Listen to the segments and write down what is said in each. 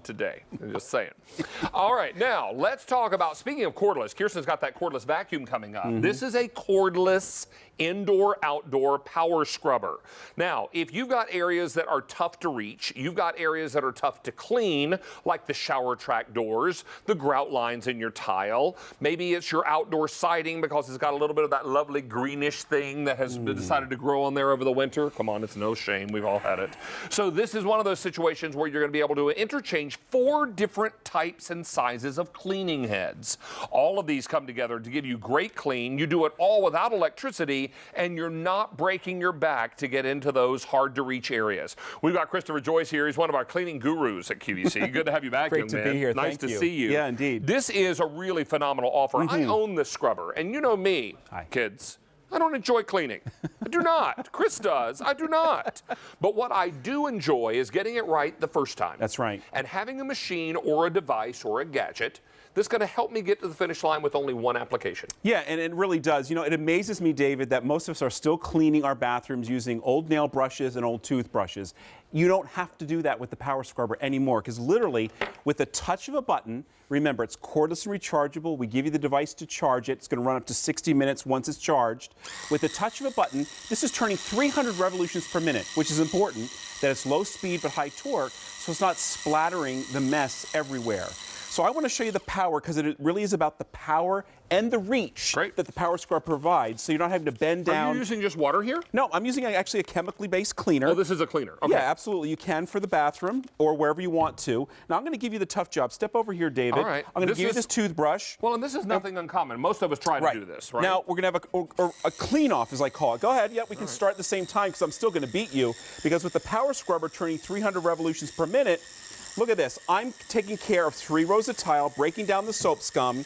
today. I'm just saying. All right, now let's talk about, speaking of cordless, Kirsten's got that cordless vacuum coming up. This is a cordless indoor-outdoor power scrubber. Now, if you've got areas that are tough to reach, you've got areas that are tough to clean, like the shower track doors, the grout lines in your tile, maybe it's your outdoor siding because it's got a little bit of that lovely greenish thing that has decided to grow on there over the winter. Come on, it's no shame, we've all had it. So this is one of those situations where you're going to be able to interchange 4 different types and sizes of cleaning heads. All of these come together to give you great clean. You do it all without electricity, and you're not breaking your back to get into those hard-to-reach areas. We've got Christopher Joyce here. He's one of our cleaning gurus at QVC. Good to have you back, Great to be here. Nice to see you. Yeah, indeed. This is a really phenomenal offer. I own this scrubber, and you know me, kids. I don't enjoy cleaning. I do not. Chris does. I do not. But what I do enjoy is getting it right the first time. That's right. And having a machine or a device or a gadget that's going to help me get to the finish line with only one application. Yeah, and it really does. You know, it amazes me, David, that most of us are still cleaning our bathrooms using old nail brushes and old toothbrushes. You don't have to do that with the power scrubber anymore, because literally, with the touch of a button, remember, it's cordless and rechargeable. We give you the device to charge it. It's going to run up to 60 minutes once it's charged. With the touch of a button, this is turning 300 revolutions per minute, which is important, that it's low speed but high torque, so it's not splattering the mess everywhere. So I want to show you the power, because it really is about the power and the reach that the power scrubber provides, so you're not having to bend down. Are you using just water here? No, I'm using actually a chemically based cleaner. Oh, this is a cleaner. Okay. Yeah, absolutely. You can for the bathroom or wherever you want to. Now I'm going to give you the tough job. Step over here, David. All right. I'm going to give you this toothbrush. Well, and this is nothing uncommon. Most of us try to do this, right? Now we're going to have a clean off, as I call it. Go ahead. Yeah, we can start at the same time, because I'm still going to beat you, because with the power scrubber turning 300 revolutions per minute, look at this. I'm taking care of 3 rows of tile, breaking down the soap scum,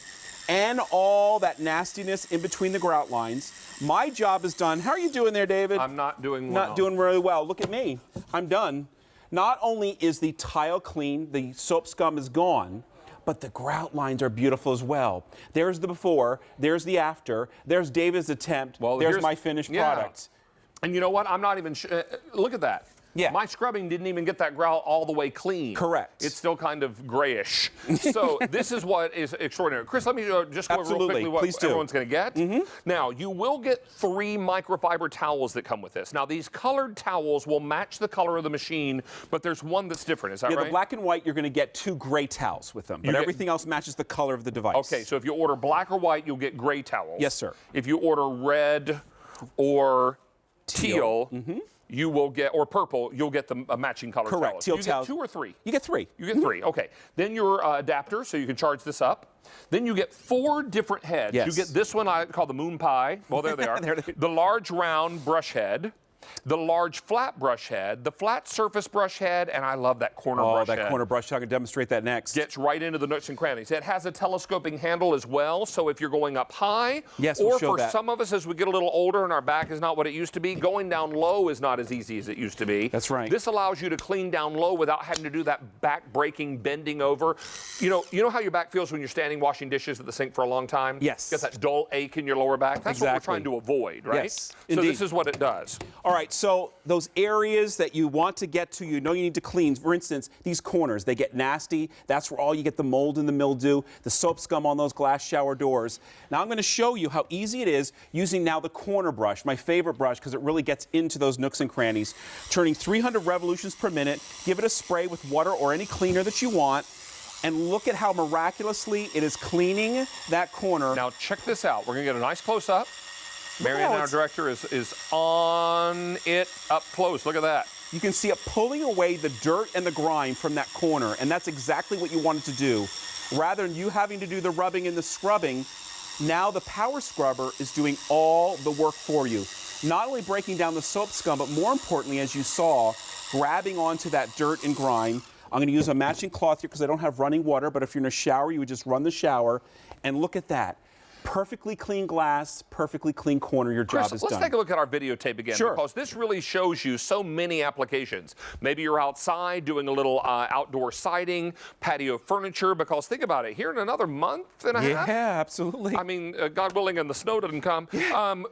and all that nastiness in between the grout lines. My job is done. How are you doing there, David? I'm not doing well. Not doing really well. Look at me. I'm done. Not only is the tile clean, the soap scum is gone, but the grout lines are beautiful as well. There's the before, there's the after, there's David's attempt, there's my finished product. And you know what? I'm not even look at that. Yeah. My scrubbing didn't even get that grout all the way clean. Correct. It's still kind of grayish. So this is what is extraordinary. Chris, let me just go over real quickly what everyone's going to get. Now, you will get 3 microfiber towels that come with this. Now, these colored towels will match the color of the machine, but there's one that's different. Is that right? Yeah, the black and white, you're going to get 2 gray towels with them, but everything else matches the color of the device. Okay, so if you order black or white, you'll get gray towels. Yes, sir. If you order red or teal you will get, or purple, you'll get the matching color towels. Correct. Teal you towels. Get 2 or 3? You get 3. You get 3, okay. Then your adapter, so you can charge this up. Then you get 4 different heads. Yes. You get this one I call the moon pie. Well, there they are. The large round brush head. The large flat brush head, the flat surface brush head, and I love that corner brush head. Oh, that corner brush. I'm going to demonstrate that next. Gets right into the nooks and crannies. It has a telescoping handle as well, so if you're going up high, we'll show for some of us as we get a little older and our back is not what it used to be, going down low is not as easy as it used to be. That's right. This allows you to clean down low without having to do that back-breaking, bending over. You know how your back feels when you're standing washing dishes at the sink for a long time? Yes. You get that dull ache in your lower back? That's what we're trying to avoid, right? Yes, so indeed. This is what it does. All right, so those areas that you want to get to, you know you need to clean. For instance, these corners, they get nasty. That's where all you get the mold and the mildew, the soap scum on those glass shower doors. Now I'm going to show you how easy it is using now the corner brush, my favorite brush, because it really gets into those nooks and crannies. Turning 300 revolutions per minute, give it a spray with water or any cleaner that you want, and look at how miraculously it is cleaning that corner. Now check this out. We're going to get a nice close-up. Marianne, our director, is on it up close. Look at that. You can see it pulling away the dirt and the grime from that corner, and that's exactly what you want it to do. Rather than you having to do the rubbing and the scrubbing, now the power scrubber is doing all the work for you. Not only breaking down the soap scum, but more importantly, as you saw, grabbing onto that dirt and grime. I'm going to use a matching cloth here because I don't have running water, but if you're in a shower, you would just run the shower. And look at that. Perfectly clean glass, perfectly clean corner, your job Chris, is let's done. take a look at our videotape again, Sure. because this really shows you so many applications. Maybe you're outside doing a little outdoor siding, patio furniture, because think about it, here in another month and a half, Yeah, absolutely. I mean, God willing, and the snow doesn't come,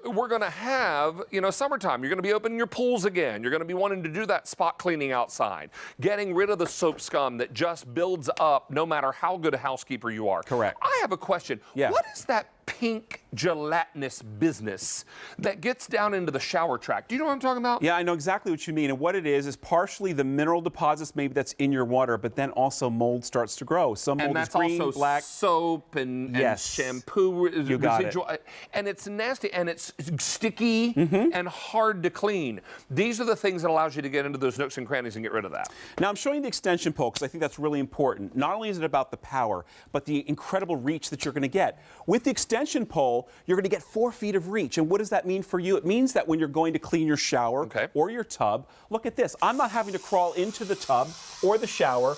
we're going to have, summertime. You're going to be opening your pools again. You're going to be wanting to do that spot cleaning outside, getting rid of the soap scum that just builds up no matter how good a housekeeper you are. Correct. I have a question. Yeah. What is that pink gelatinous business that gets down into the shower tract? Do you know what I'm talking about? Yeah, I know exactly what you mean. And what it is partially the mineral deposits maybe that's in your water, but then also mold starts to grow. Some mold And that's is green, also black. soap and Yes. shampoo You got it. residual. And it's nasty and it's sticky Mm-hmm. and hard to clean. These are the things that allows you to get into those nooks and crannies and get rid of that. Now I'm showing the extension pole because I think that's really important. Not only is it about the power, but the incredible reach that you're going to get. With the extension pole, you're going to get 4 feet of reach. And what does that mean for you? It means that when you're going to clean your shower or your tub, look at this. I'm not having to crawl into the tub or the shower.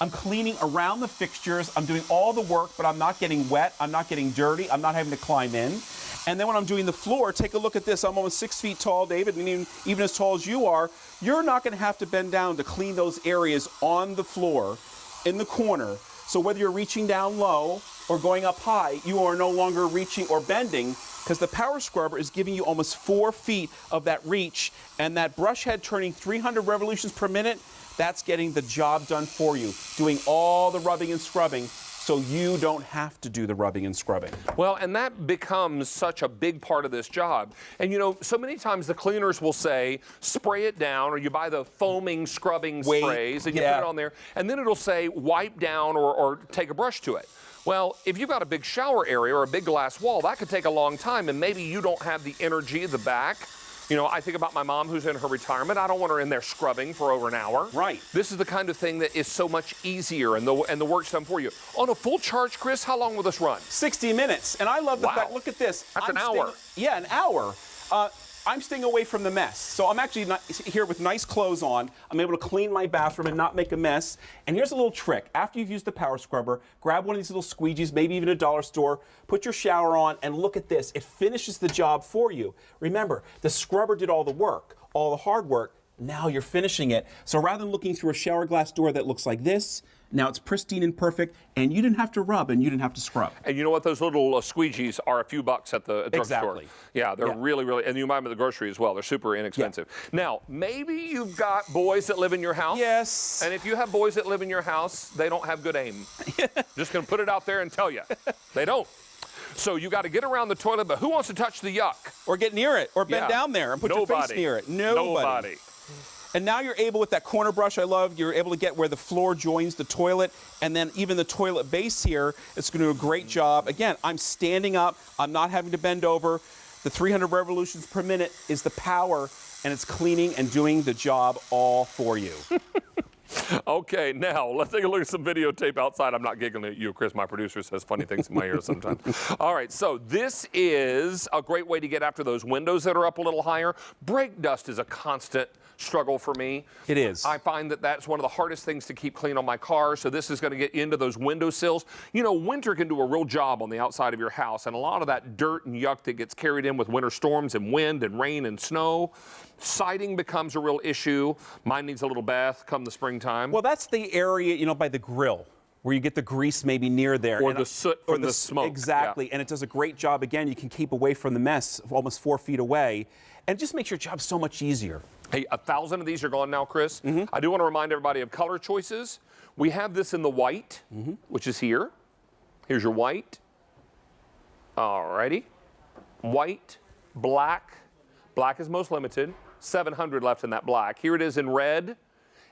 I'm cleaning around the fixtures. I'm doing all the work, but I'm not getting wet. I'm not getting dirty. I'm not having to climb in. And then when I'm doing the floor, take a look at this. I'm almost 6 feet tall, David, and even as tall as you are. You're not going to have to bend down to clean those areas on the floor in the corner. So whether you're reaching down low or going up high, you are no longer reaching or bending because the power scrubber is giving you almost 4 feet of that reach, and that brush head turning 300 revolutions per minute, that's getting the job done for you, doing all the rubbing and scrubbing so you don't have to do the rubbing and scrubbing. Well, and that becomes such a big part of this job. And so many times the cleaners will say, spray it down, or you buy the foaming scrubbing sprays and you put it on there, and then it'll say wipe down or take a brush to it. Well, if you've got a big shower area or a big glass wall, that could take a long time, and maybe you don't have the energy at the back. I think about my mom who's in her retirement. I don't want her in there scrubbing for over an hour. Right. This is the kind of thing that is so much easier, and the work's done for you. On a full charge, Chris, how long will this run? 60 minutes. And I love the fact, look at this. That's an hour. Yeah, an hour. I'm staying away from the mess. So I'm actually not here with nice clothes on. I'm able to clean my bathroom and not make a mess. And here's a little trick. After you've used the power scrubber, grab one of these little squeegees, maybe even a dollar store, put your shower on, and look at this. It finishes the job for you. Remember, the scrubber did all the work, all the hard work. Now you're finishing it. So rather than looking through a shower glass door that looks like this, now it's pristine and perfect, and you didn't have to rub and you didn't have to scrub. And you know what? Those little squeegees are a few bucks at the drugstore. Exactly. Yeah, they're really, really, and you buy them at the grocery as well. They're super inexpensive. Now, maybe you've got boys that live in your house. Yes. And if you have boys that live in your house, they don't have good aim. Just going to put it out there and tell you. They don't. So you got to get around the toilet, but who wants to touch the yuck? Or get near it, or bend down there and put your face near it. Nobody. And now you're able, with that corner brush I love, you're able to get where the floor joins the toilet, and then even the toilet base here, it's going to do a great job. Again, I'm standing up, I'm not having to bend over. The 300 revolutions per minute is the power, and it's cleaning and doing the job all for you. Okay, now let's take a look at some videotape outside. I'm not giggling at you. Chris, my producer, says funny things in my ear sometimes. All right, so this is a great way to get after those windows that are up a little higher. Brake dust is a constant struggle for me. It is. I find that that's one of the hardest things to keep clean on my car, so this is going to get into those windowsills. Winter can do a real job on the outside of your house, and a lot of that dirt and yuck that gets carried in with winter storms and wind and rain and snow. Siding becomes a real issue. Mine needs a little bath come the springtime. Well, that's the area, by the grill, where you get the grease maybe near there. Or the soot from the smoke. Exactly, yeah. And it does a great job. Again, you can keep away from the mess almost 4 feet away, and it just makes your job so much easier. Hey, 1,000 of these are gone now, Chris. I do want to remind everybody of color choices. We have this in the white, which is here. Here's your white. All righty. White, black. Black is most limited. 700 left in that black. Here it is in red,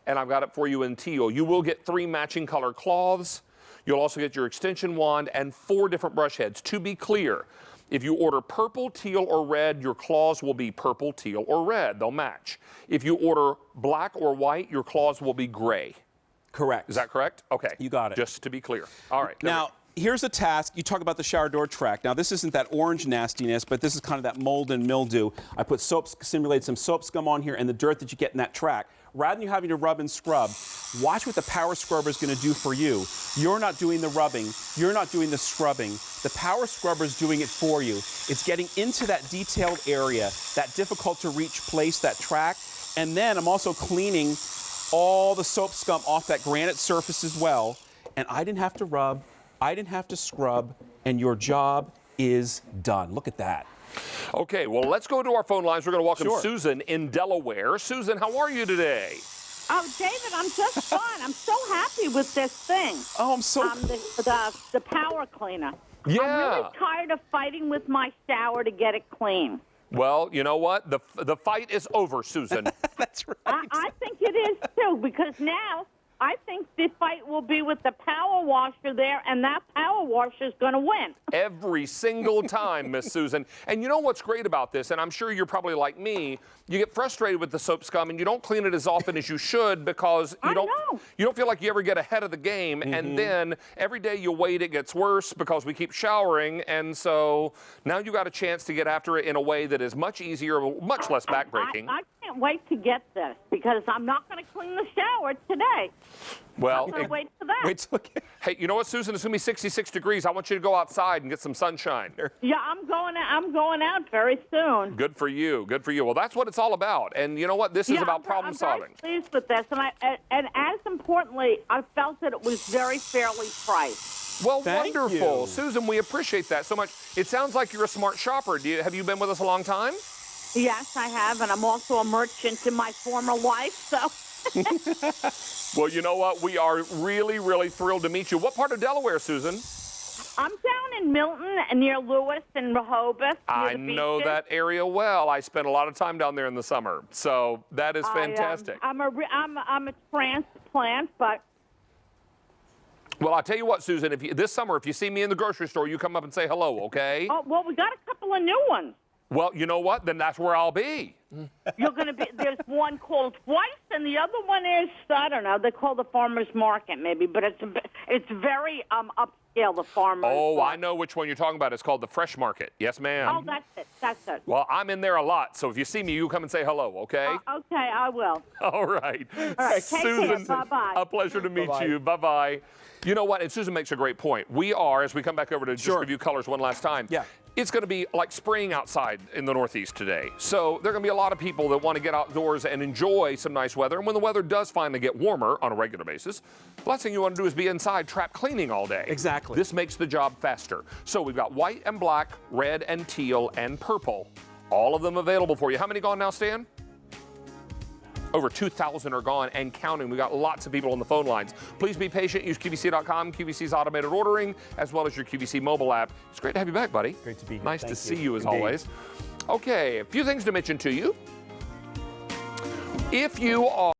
and I've got it for you in teal. You will get 3 matching color cloths. You'll also get your extension wand and 4 different brush heads. To be clear, if you order purple, teal, or red, your claws will be purple, teal, or red. They'll match. If you order black or white, your claws will be gray. Correct. Is that correct? Okay. You got it. Just to be clear. All right. Now, here's a task. You talk about the shower door track. Now, this isn't that orange nastiness, but this is kind of that mold and mildew. I put simulated some soap scum on here and the dirt that you get in that track. rather than you having to rub and scrub, watch what the power scrubber is going to do for you. You're not doing the rubbing. You're not doing the scrubbing. The power scrubber is doing it for you. It's getting into that detailed area, that difficult to reach place, that track. And then I'm also cleaning all the soap scum off that granite surface as well. And I didn't have to rub, I didn't have to scrub, and your job is done. Look at that. Okay, well, let's go to our phone lines. We're going to welcome Sure. Susan in Delaware. Susan, how are you today? Oh, David, I'm just fine. I'm so happy with this thing. Oh, I'm so... The power cleaner. Yeah. I'm really tired of fighting with my shower to get it clean. Well, you know what? The fight is over, Susan. That's right. I think it is, too, because now I think the fight will be with the power washer there, and that power washer is going to win. Every single time, Miss Susan. And you know what's great about this, and I'm sure you're probably like me, you get frustrated with the soap scum and you don't clean it as often as you should because you don't feel like you ever get ahead of the game. And then every day you wait, it gets worse because we keep showering. And so now you got a chance to get after it in a way that is much easier, much less backbreaking. I can't wait to get this because I'm not going to clean the shower today. Well, I'm going to wait for that. Wait till... hey, you know what, Susan? It's going to be 66 degrees. I want you to go outside and get some sunshine. Yeah, I'm going out very soon. Good for you. Good for you. Well, that's what it's all about. And you know what? This is about problem solving. I'm very pleased with this. And as importantly, I felt that it was very fairly priced. Well, Thank wonderful. you. Susan, we appreciate that so much. It sounds like you're a smart shopper. Have you been with us a long time? Yes, I have, and I'm also a merchant in my former life, so... Well, you know what? We are really, really thrilled to meet you. What part of Delaware, Susan? I'm down in Milton, near Lewis and Rehoboth. I know that area well. I spent a lot of time down there in the summer, so that is fantastic. I'm a transplant, but... Well, I'll tell you what, Susan, this summer, if you see me in the grocery store, you come up and say hello, okay? Oh, well, we got a couple of new ones. Well, you know what? Then that's where I'll be. You're going to be... There's one called Twice, and the other one is, I don't know, they call the Farmer's Market, maybe, but it's very upscale, the Farmer's Oh, Market. I know which one you're talking about. It's called the Fresh Market. Yes, ma'am. Oh, that's it. Well, I'm in there a lot, so if you see me, you come and say hello, okay? Okay, I will. All right. All right, take Susan, care. Bye-bye. a pleasure to meet you. Bye-bye. You know what? And Susan makes a great point. We are, as we come back over to just review colors one last time, it's going to be like spring outside in the Northeast today. So there are going to be a lot of people that want to get outdoors and enjoy some nice weather. And when the weather does finally get warmer on a regular basis, the last thing you want to do is be inside trap cleaning all day. Exactly. This makes the job faster. So we've got white and black, red and teal, and purple. All of them available for you. How many gone now, Stan? Over 2,000 are gone and counting. We got lots of people on the phone lines. Please be patient. Use QVC.com, QVC's automated ordering, as well as your QVC mobile app. It's great to have you back, buddy. Great to be here. Nice Thank to see you. you as Indeed. always. Okay, a few things to mention to you. If you are